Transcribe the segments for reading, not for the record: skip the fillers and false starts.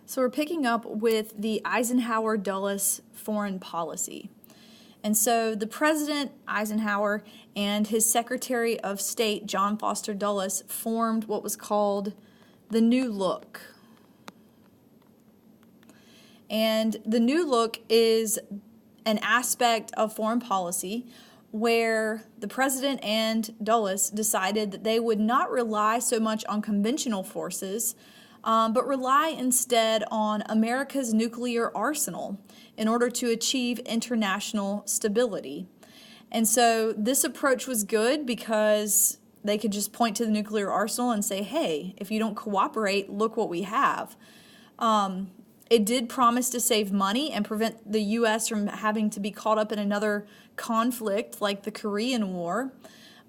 So we're picking up with the Eisenhower-Dulles foreign policy. And so the President Eisenhower and his Secretary of State, John Foster Dulles, formed what was called the New Look. And the New Look is an aspect of foreign policy where the President and Dulles decided that they would not rely so much on conventional forces, but rely instead on America's nuclear arsenal in order to achieve international stability. And so this approach was good because they could just point to the nuclear arsenal and say, hey, if you don't cooperate, look what we have. It did promise to save money and prevent the U.S. from having to be caught up in another conflict like the Korean War.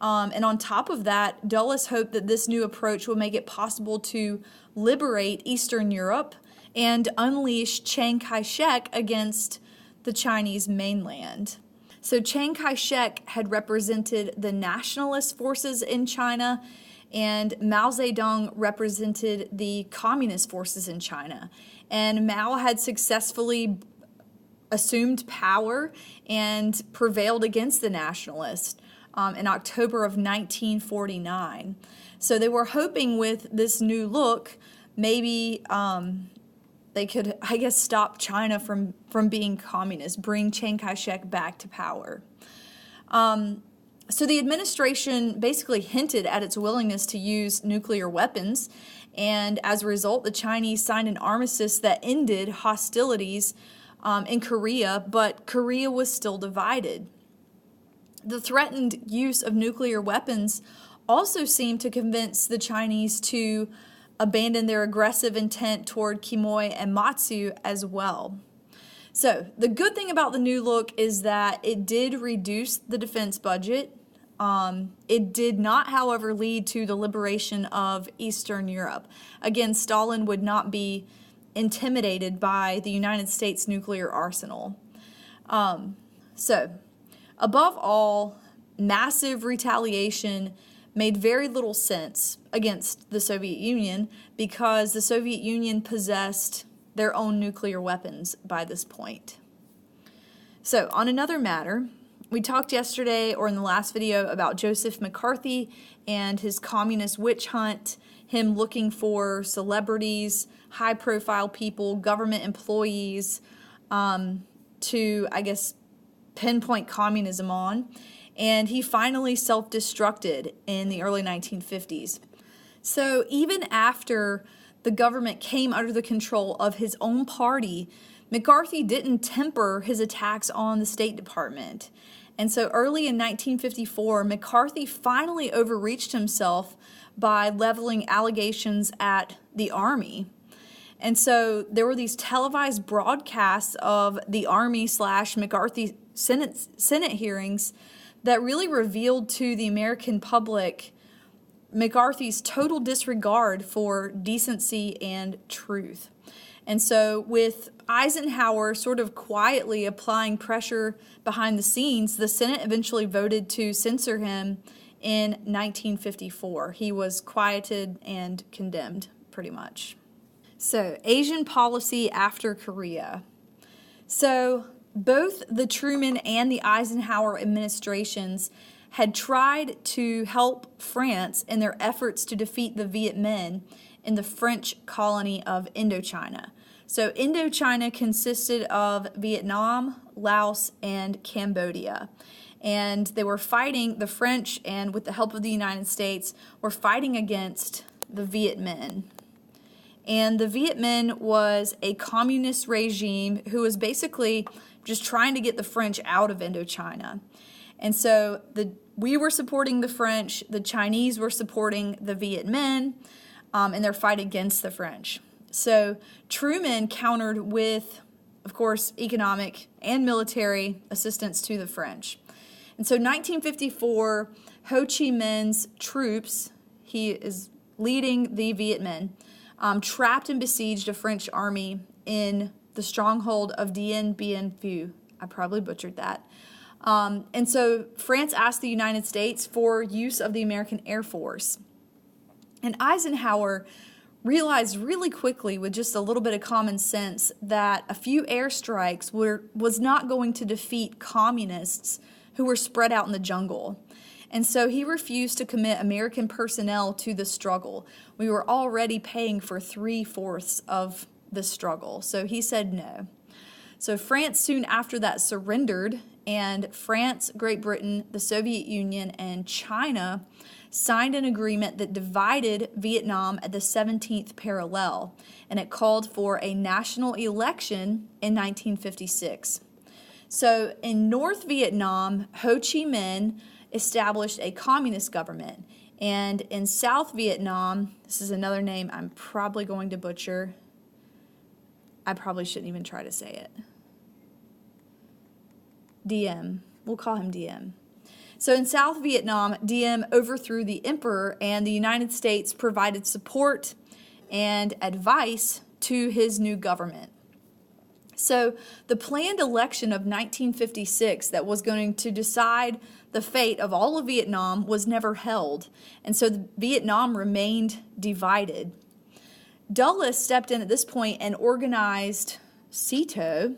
And on top of that, Dulles hoped that this new approach would make it possible to liberate Eastern Europe and unleash Chiang Kai-shek against the Chinese mainland. So Chiang Kai-shek had represented the nationalist forces in China, and Mao Zedong represented the communist forces in China. And Mao had successfully assumed power and prevailed against the nationalists in October of 1949. So they were hoping with this new look, maybe they could, I guess, stop China from being communist, bring Chiang Kai-shek back to power. So the administration basically hinted at its willingness to use nuclear weapons, and as a result, the Chinese signed an armistice that ended hostilities in Korea, but Korea was still divided. The threatened use of nuclear weapons also seemed to convince the Chinese to abandon their aggressive intent toward Quemoy and Matsu as well. So the good thing about the New Look is that it did reduce the defense budget. It did not, however, lead to the liberation of Eastern Europe. Again, Stalin would not be intimidated by the United States nuclear arsenal. So, above all, massive retaliation made very little sense against the Soviet Union because the Soviet Union possessed their own nuclear weapons by this point. So, on another matter, we talked yesterday or in the last video about Joseph McCarthy and his communist witch hunt, him looking for celebrities, high-profile people, government employees to, I guess, pinpoint communism on. And he finally self-destructed in the early 1950s. So even after the government came under the control of his own party, McCarthy didn't temper his attacks on the State Department. And so early in 1954, McCarthy finally overreached himself by leveling allegations at the Army. And so there were these televised broadcasts of the Army/McCarthy Senate hearings that really revealed to the American public McCarthy's total disregard for decency and truth. And so with Eisenhower sort of quietly applying pressure behind the scenes, the Senate eventually voted to censor him in 1954. He was quieted and condemned, pretty much. So, Asian policy after Korea. So, both the Truman and the Eisenhower administrations had tried to help France in their efforts to defeat the Viet Minh in the French colony of Indochina. So Indochina consisted of Vietnam, Laos, and Cambodia. And they were fighting, the French, and with the help of the United States, were fighting against the Viet Minh. And the Viet Minh was a communist regime who was basically just trying to get the French out of Indochina. And so we were supporting the French, the Chinese were supporting the Viet Minh in their fight against the French. So Truman countered with, of course, economic and military assistance to the French. And so 1954, Ho Chi Minh's troops, he is leading the Viet Minh, trapped and besieged a French army in the stronghold of Dien Bien Phu. I probably butchered that. And so France asked the United States for use of the American Air Force. And Eisenhower realized really quickly with just a little bit of common sense that a few airstrikes was not going to defeat communists who were spread out in the jungle. And so he refused to commit American personnel to the struggle. We were already paying for 3/4 of the struggle, so he said no. So France soon after that surrendered, and France, Great Britain, the Soviet Union, and China signed an agreement that divided Vietnam at the 17th parallel, and it called for a national election in 1956. So in North Vietnam, Ho Chi Minh established a communist government, and in South Vietnam, this is another name I'm probably going to butcher. I probably shouldn't even try to say it. Diem. We'll call him Diem. So in South Vietnam, Diem overthrew the emperor, and the United States provided support and advice to his new government. So the planned election of 1956 that was going to decide the fate of all of Vietnam was never held, and so Vietnam remained divided. Dulles stepped in at this point and organized SEATO,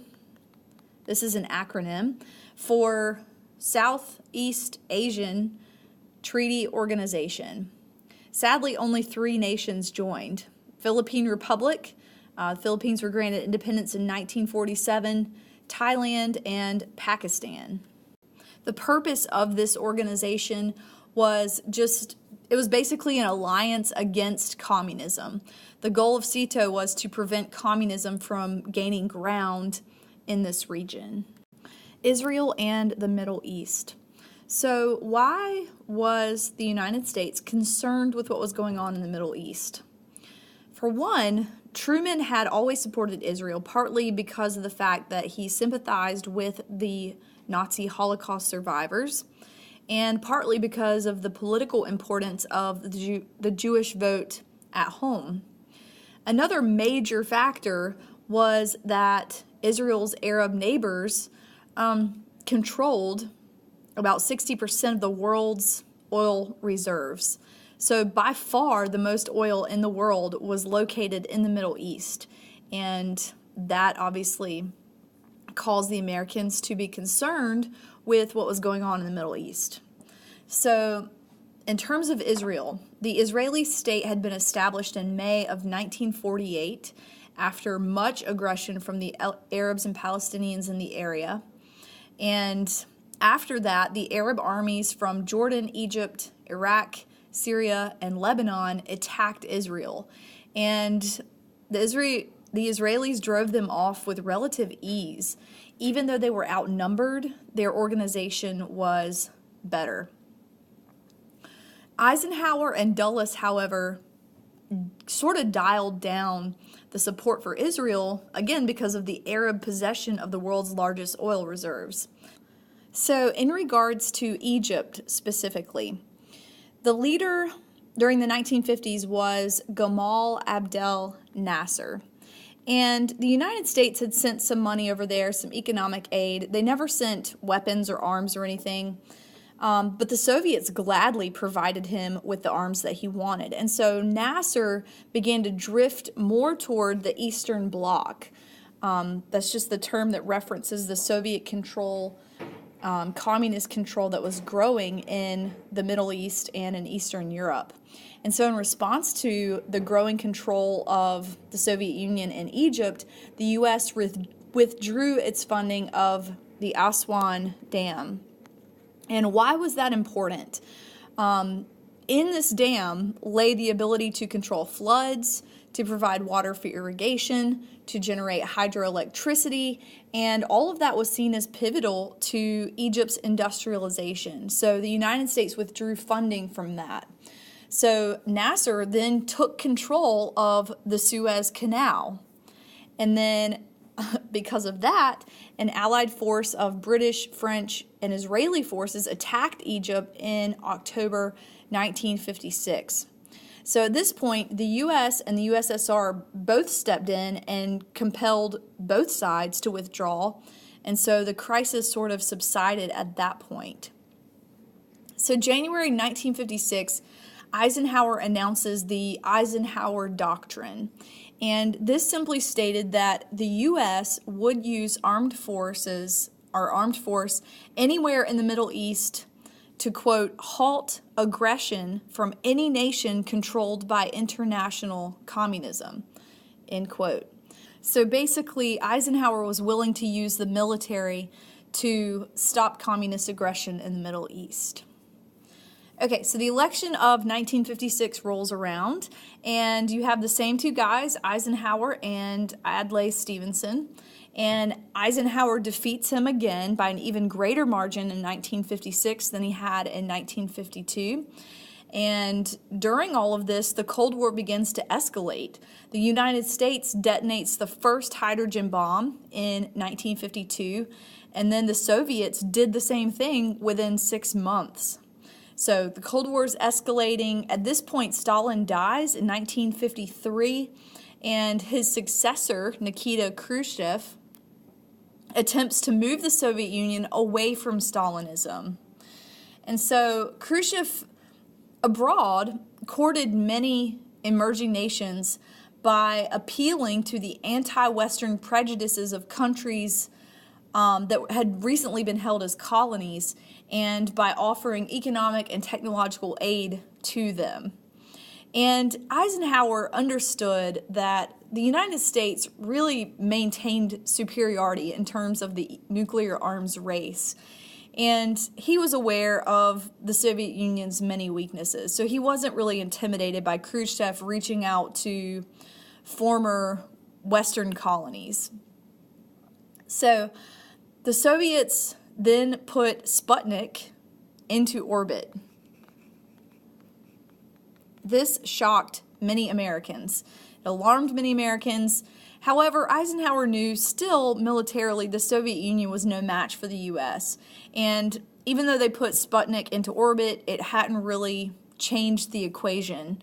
this is an acronym, for Southeast Asian Treaty Organization. Sadly, only 3 nations joined. Philippine Republic, the Philippines were granted independence in 1947, Thailand, and Pakistan. The purpose of this organization was it was basically an alliance against communism. The goal of SEATO was to prevent communism from gaining ground in this region. Israel and the Middle East. So why was the United States concerned with what was going on in the Middle East? For one, Truman had always supported Israel, partly because of the fact that he sympathized with the Nazi Holocaust survivors, and partly because of the political importance of the Jewish vote at home. Another major factor was that Israel's Arab neighbors controlled about 60% of the world's oil reserves. So by far, the most oil in the world was located in the Middle East. And that obviously caused the Americans to be concerned with what was going on in the Middle East. So in terms of Israel, the Israeli state had been established in May of 1948 after much aggression from the Arabs and Palestinians in the area. And after that, the Arab armies from Jordan, Egypt, Iraq, Syria, and Lebanon attacked Israel. And the Israelis drove them off with relative ease. Even though they were outnumbered, their organization was better. Eisenhower and Dulles, however, sort of dialed down the support for Israel, again because of the Arab possession of the world's largest oil reserves. So in regards to Egypt specifically, the leader during the 1950s was Gamal Abdel Nasser. And the United States had sent some money over there, some economic aid. They never sent weapons or arms or anything. But the Soviets gladly provided him with the arms that he wanted. And so Nasser began to drift more toward the Eastern Bloc. That's just the term that references the Soviet control, communist control that was growing in the Middle East and in Eastern Europe. And so in response to the growing control of the Soviet Union in Egypt, the U.S. withdrew its funding of the Aswan Dam. And why was that important? In this dam lay the ability to control floods, to provide water for irrigation, to generate hydroelectricity, and all of that was seen as pivotal to Egypt's industrialization. So the United States withdrew funding from that. So Nasser then took control of the Suez Canal. And then because of that, an allied force of British, French, and Israeli forces attacked Egypt in October 1956. So at this point, the U.S. and the USSR both stepped in and compelled both sides to withdraw, and so the crisis sort of subsided at that point. So January 1956, Eisenhower announces the Eisenhower Doctrine. And this simply stated that the U.S. would use armed force anywhere in the Middle East to, quote, halt aggression from any nation controlled by international communism, end quote. So basically, Eisenhower was willing to use the military to stop communist aggression in the Middle East. Okay, so the election of 1956 rolls around, and you have the same two guys, Eisenhower and Adlai Stevenson. And Eisenhower defeats him again by an even greater margin in 1956 than he had in 1952. And during all of this, the Cold War begins to escalate. The United States detonates the first hydrogen bomb in 1952, and then the Soviets did the same thing within 6 months. So the Cold War is escalating. At this point, Stalin dies in 1953, and his successor, Nikita Khrushchev, attempts to move the Soviet Union away from Stalinism. And so Khrushchev abroad courted many emerging nations by appealing to the anti-Western prejudices of countries that had recently been held as colonies, and by offering economic and technological aid to them. And Eisenhower understood that the United States really maintained superiority in terms of the nuclear arms race. And he was aware of the Soviet Union's many weaknesses. So he wasn't really intimidated by Khrushchev reaching out to former Western colonies. So the Soviets then put Sputnik into orbit. This shocked many Americans. It alarmed many Americans. However, Eisenhower knew still militarily the Soviet Union was no match for the U.S. And even though they put Sputnik into orbit, it hadn't really changed the equation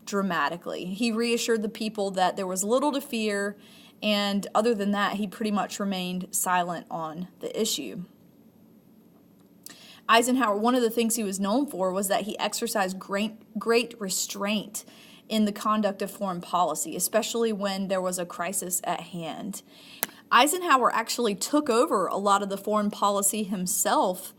dramatically. He reassured the people that there was little to fear, and other than that, he pretty much remained silent on the issue. Eisenhower, one of the things he was known for was that he exercised great restraint in the conduct of foreign policy, especially when there was a crisis at hand. Eisenhower actually took over a lot of the foreign policy himself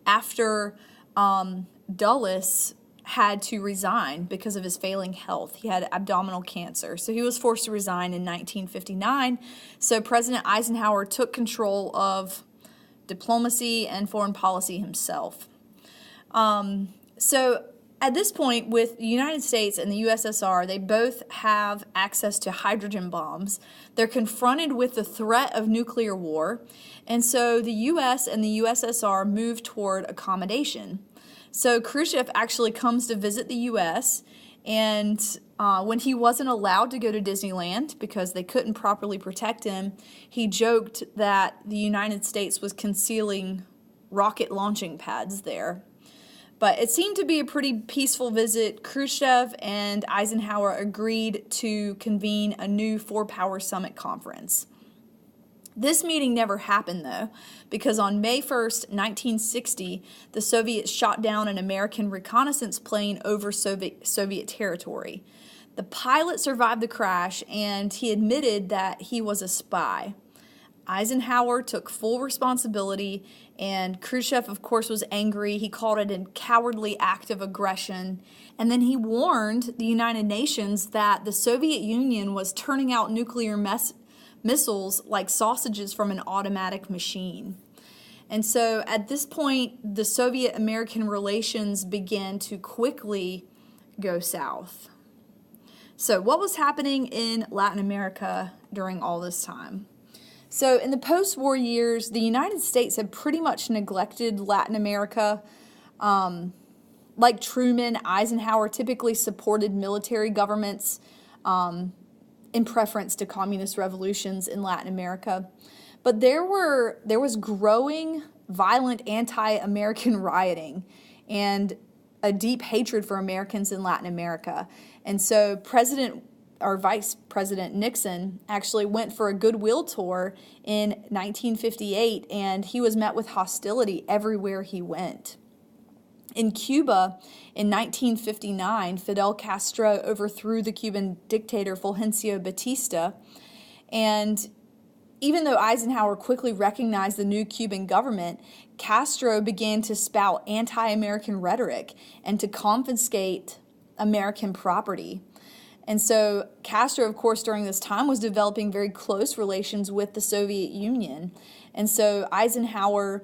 after Dulles had to resign because of his failing health. He had abdominal cancer, so he was forced to resign in 1959. So President Eisenhower took control of diplomacy and foreign policy himself. So at this point, with the United States and the USSR, they both have access to hydrogen bombs. They're confronted with the threat of nuclear war, and so the US and the USSR move toward accommodation. So Khrushchev actually comes to visit the U.S., and when he wasn't allowed to go to Disneyland because they couldn't properly protect him, he joked that the United States was concealing rocket launching pads there. But it seemed to be a pretty peaceful visit. Khrushchev and Eisenhower agreed to convene a new four-power summit conference. This meeting never happened, though, because on May 1st, 1960, the Soviets shot down an American reconnaissance plane over Soviet territory. The pilot survived the crash, and he admitted that he was a spy. Eisenhower took full responsibility, and Khrushchev, of course, was angry. He called it a cowardly act of aggression. And then he warned the United Nations that the Soviet Union was turning out nuclear missiles like sausages from an automatic machine. And so at this point, the Soviet-American relations began to quickly go south. So what was happening in Latin America during all this time? So in the post-war years, the United States had pretty much neglected Latin America. Like Truman, Eisenhower typically supported military governments in preference to communist revolutions in Latin America. But there was growing violent anti-American rioting and a deep hatred for Americans in Latin America. And so Vice President Nixon actually went for a goodwill tour in 1958, and he was met with hostility everywhere he went. In Cuba, in 1959, Fidel Castro overthrew the Cuban dictator Fulgencio Batista, and even though Eisenhower quickly recognized the new Cuban government, Castro began to spout anti-American rhetoric and to confiscate American property. And so Castro, of course, during this time was developing very close relations with the Soviet Union. And so Eisenhower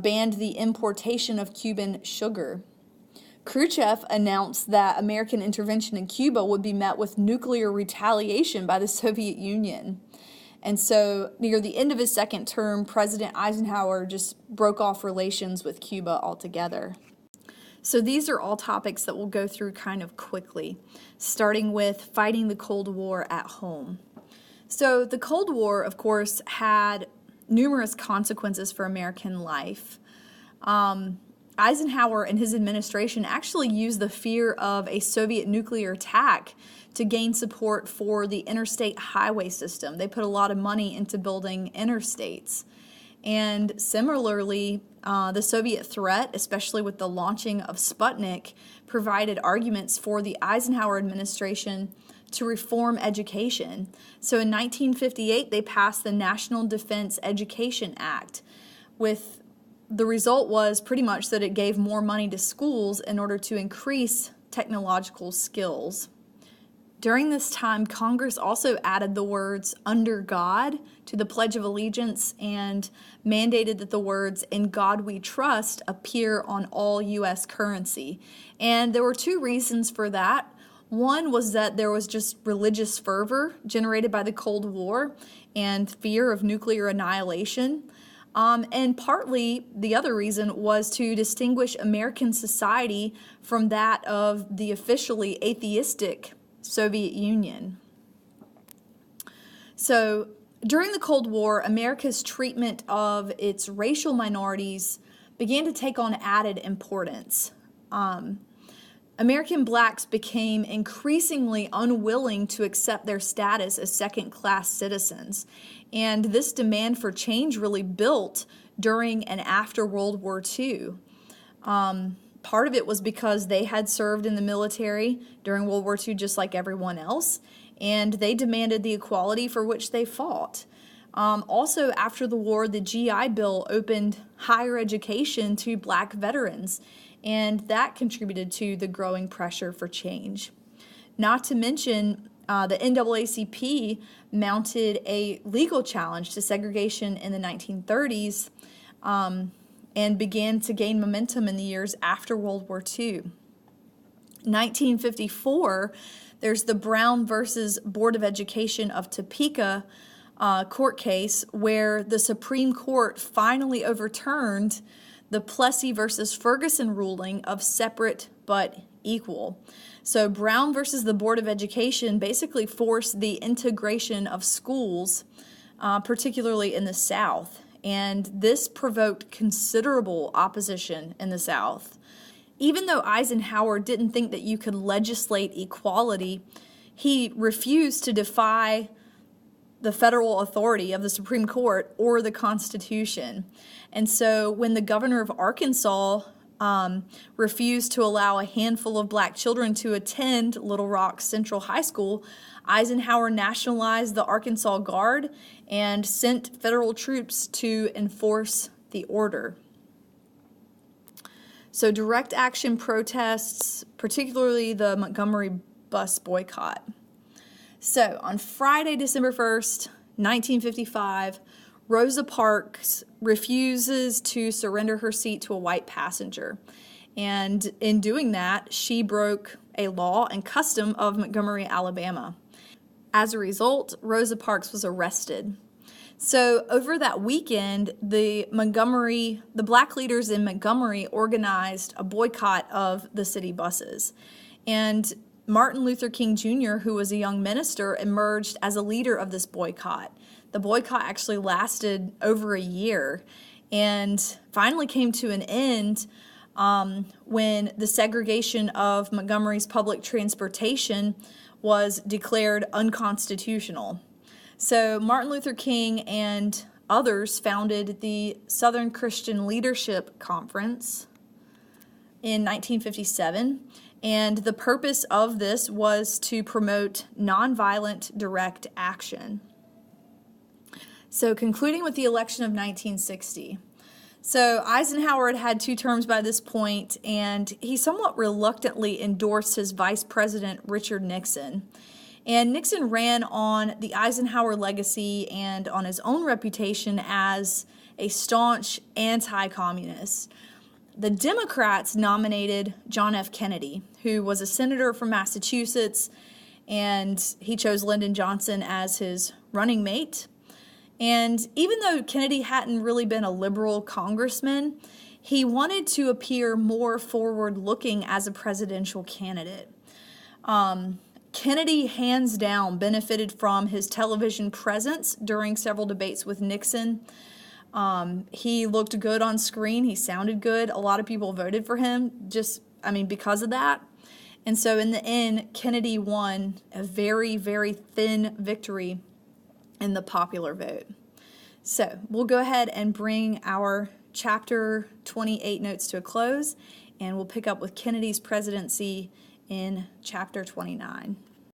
banned the importation of Cuban sugar. Khrushchev announced that American intervention in Cuba would be met with nuclear retaliation by the Soviet Union. And so near the end of his second term, President Eisenhower just broke off relations with Cuba altogether. So these are all topics that we'll go through kind of quickly, starting with fighting the Cold War at home. So the Cold War, of course, had numerous consequences for American life. Eisenhower and his administration actually used the fear of a Soviet nuclear attack to gain support for the interstate highway system. They put a lot of money into building interstates. And similarly, the Soviet threat, especially with the launching of Sputnik, provided arguments for the Eisenhower administration to reform education. So in 1958, they passed the National Defense Education Act. With the result was pretty much that it gave more money to schools in order to increase technological skills. During this time, Congress also added the words "under God" to the Pledge of Allegiance and mandated that the words "in God we trust" appear on all U.S. currency. And there were two reasons for that. One was that there was just religious fervor generated by the Cold War and fear of nuclear annihilation. And partly the other reason was to distinguish American society from that of the officially atheistic Soviet Union. So during the Cold War, America's treatment of its racial minorities began to take on added importance. American blacks became increasingly unwilling to accept their status as second-class citizens, and this demand for change really built during and after World War II. Part of it was because they had served in the military during World War II just like everyone else, and they demanded the equality for which they fought. Also, after the war, the GI Bill opened higher education to black veterans, and that contributed to the growing pressure for change. Not to mention, the NAACP mounted a legal challenge to segregation in the 1930s and began to gain momentum in the years after World War II. 1954, there's the Brown versus Board of Education of Topeka court case where the Supreme Court finally overturned the Plessy versus Ferguson ruling of separate but equal. So Brown versus the Board of Education basically forced the integration of schools, particularly in the South, and this provoked considerable opposition in the South. Even though Eisenhower didn't think that you could legislate equality, he refused to defy the federal authority of the Supreme Court or the Constitution. And so when the governor of Arkansas refused to allow a handful of black children to attend Little Rock Central High School, Eisenhower nationalized the Arkansas Guard and sent federal troops to enforce the order. So direct action protests, particularly the Montgomery bus boycott. So on Friday, December 1st, 1955, Rosa Parks refuses to surrender her seat to a white passenger. And in doing that, she broke a law and custom of Montgomery, Alabama. As a result, Rosa Parks was arrested. So over that weekend, the black leaders in Montgomery organized a boycott of the city buses. And Martin Luther King Jr., who was a young minister, emerged as a leader of this boycott. The boycott actually lasted over a year and finally came to an end when the segregation of Montgomery's public transportation was declared unconstitutional. So Martin Luther King and others founded the Southern Christian Leadership Conference, in 1957, and the purpose of this was to promote nonviolent direct action. So concluding with the election of 1960. So Eisenhower had had 2 terms by this point, and he somewhat reluctantly endorsed his Vice President Richard Nixon. And Nixon ran on the Eisenhower legacy and on his own reputation as a staunch anti-communist. The Democrats nominated John F. Kennedy, who was a senator from Massachusetts, and he chose Lyndon Johnson as his running mate. And even though Kennedy hadn't really been a liberal congressman, he wanted to appear more forward-looking as a presidential candidate. Kennedy, hands down, benefited from his television presence during several debates with Nixon. He looked good on screen. He sounded good. A lot of people voted for him because of that. And so in the end, Kennedy won a very, very thin victory in the popular vote. So we'll go ahead and bring our chapter 28 notes to a close, and we'll pick up with Kennedy's presidency in chapter 29.